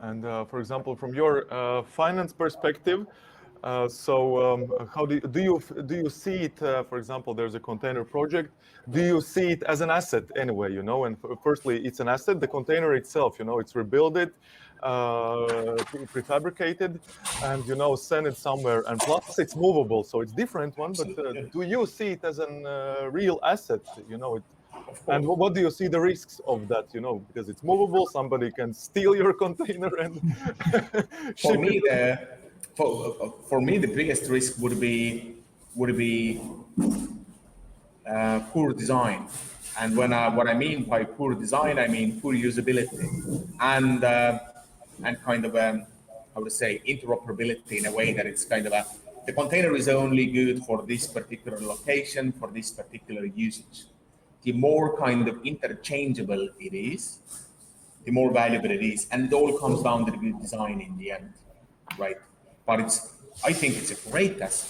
And for example, from your finance perspective, how do you see it? For example, there's a container project. Do you see it as an asset anyway? And firstly, it's an asset. The container itself, it's rebuild it, prefabricated, and send it somewhere. And plus, it's movable, so it's different one. But do you see it as a real asset? And what do you see the risks of that? Because it's movable, somebody can steal your container and for me, for me, the biggest risk would be poor design. And what I mean by poor design, I mean poor usability and kind of how to say interoperability in a way that it's kind of the container is only good for this particular location for this particular usage. The more kind of interchangeable it is, the more valuable it is, and it all comes down to the good design in the end, right? But I think it's a great asset.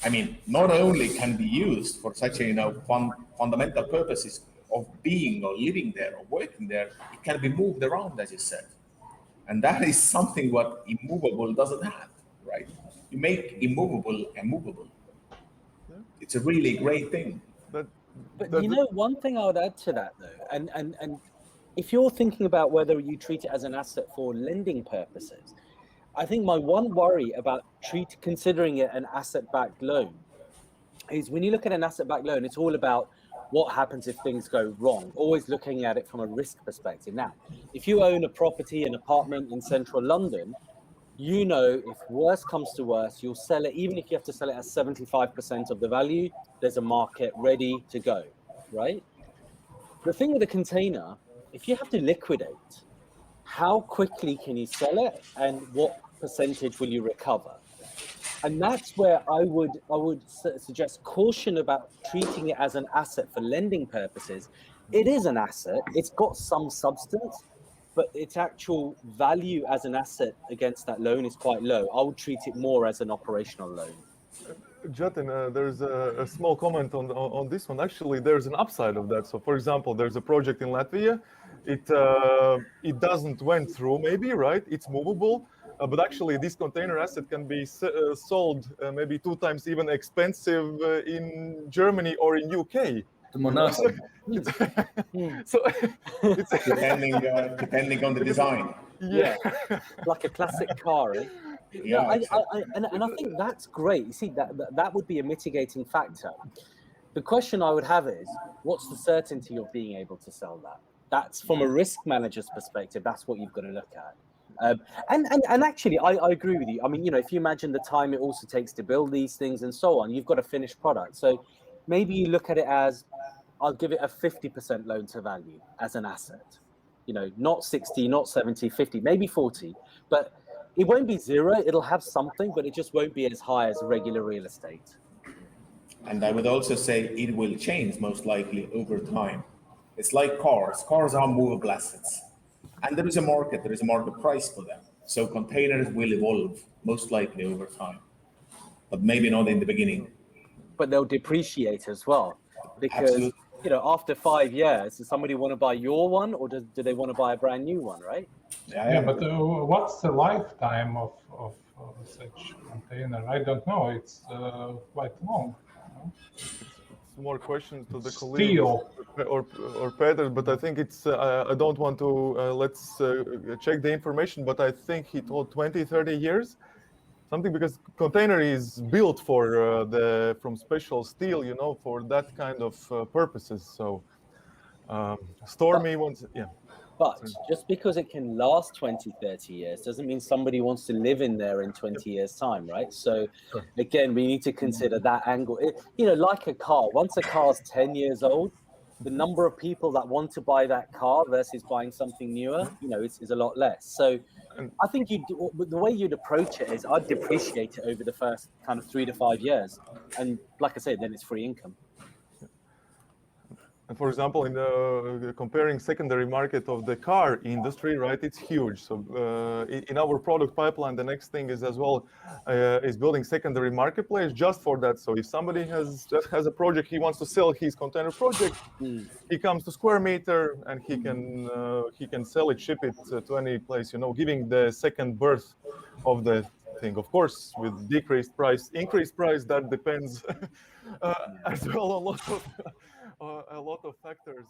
I mean, not only can be used for such a fundamental purposes of being or living there or working there, it can be moved around, as you said, and that is something what immovable doesn't have, right? You make immovable a movable. Yeah. It's a really great thing. But one thing I would add to that though, and if you're thinking about whether you treat it as an asset for lending purposes, I think my one worry about considering it an asset-backed loan is when you look at an asset-backed loan, it's all about what happens if things go wrong, always looking at it from a risk perspective. Now, if you own a property, an apartment in central London, if worse comes to worse, you'll sell it, even if you have to sell it at 75% of the value, there's a market ready to go, right? The thing with a container, if you have to liquidate, how quickly can you sell it and what percentage will you recover? And that's where I would suggest caution about treating it as an asset for lending purposes. It is an asset, it's got some substance, but its actual value as an asset against that loan is quite low. I would treat it more as an operational loan. Jatin, there's a small comment on this one. Actually, there's an upside of that. So, for example, there's a project in Latvia. It doesn't went through, maybe, right? It's movable, but actually, this container asset can be sold maybe 2 times even expensive in Germany or in UK. So it's depending on the design. Yeah, like a classic car, eh? Yeah, and I think that's great. You see, that would be a mitigating factor. The question I would have is, what's the certainty of being able to sell that? That's from a risk manager's perspective. That's what you've got to look at. And actually, I agree with you. I mean, if you imagine the time it also takes to build these things and so on, you've got a finished product. So maybe you look at it as, I'll give it a 50% loan to value as an asset. Not 60, not 70, 50, maybe 40. But it won't be 0. It'll have something, but it just won't be as high as regular real estate. And I would also say it will change most likely over time. It's like cars. Cars are movable assets. And there is a market price for them. So containers will evolve most likely over time, but maybe not in the beginning. But they'll depreciate as well. Because, Absolutely. After 5 years, does somebody want to buy your one or do they want to buy a brand new one, right? Yeah, but what's the lifetime of such container? I don't know. It's quite long. It's more questions to the colleagues or Peter, but I think it's, I don't want to, let's check the information, but I think he told 20, 30 years. Something, because container is built for from special steel, for that kind of purposes. So Stormy wants, yeah. But just because it can last 20, 30 years doesn't mean somebody wants to live in there in 20 years' time, right? So again, we need to consider that angle. Like a car, once a car's 10 years old, the number of people that want to buy that car versus buying something newer, is a lot less. So I think the way you'd approach it is I'd depreciate it over the first kind of 3 to 5 years. And like I said, then it's free income. And for example, in the comparing secondary market of the car industry, right, it's huge. So in our product pipeline, the next thing is as well is building secondary marketplace just for that. So if somebody just has a project, he wants to sell his container project, he comes to Square Meter and he can sell it, ship it to any place, giving the second birth of the thing. Of course, with decreased price, increased price, that depends as well a lot of factors.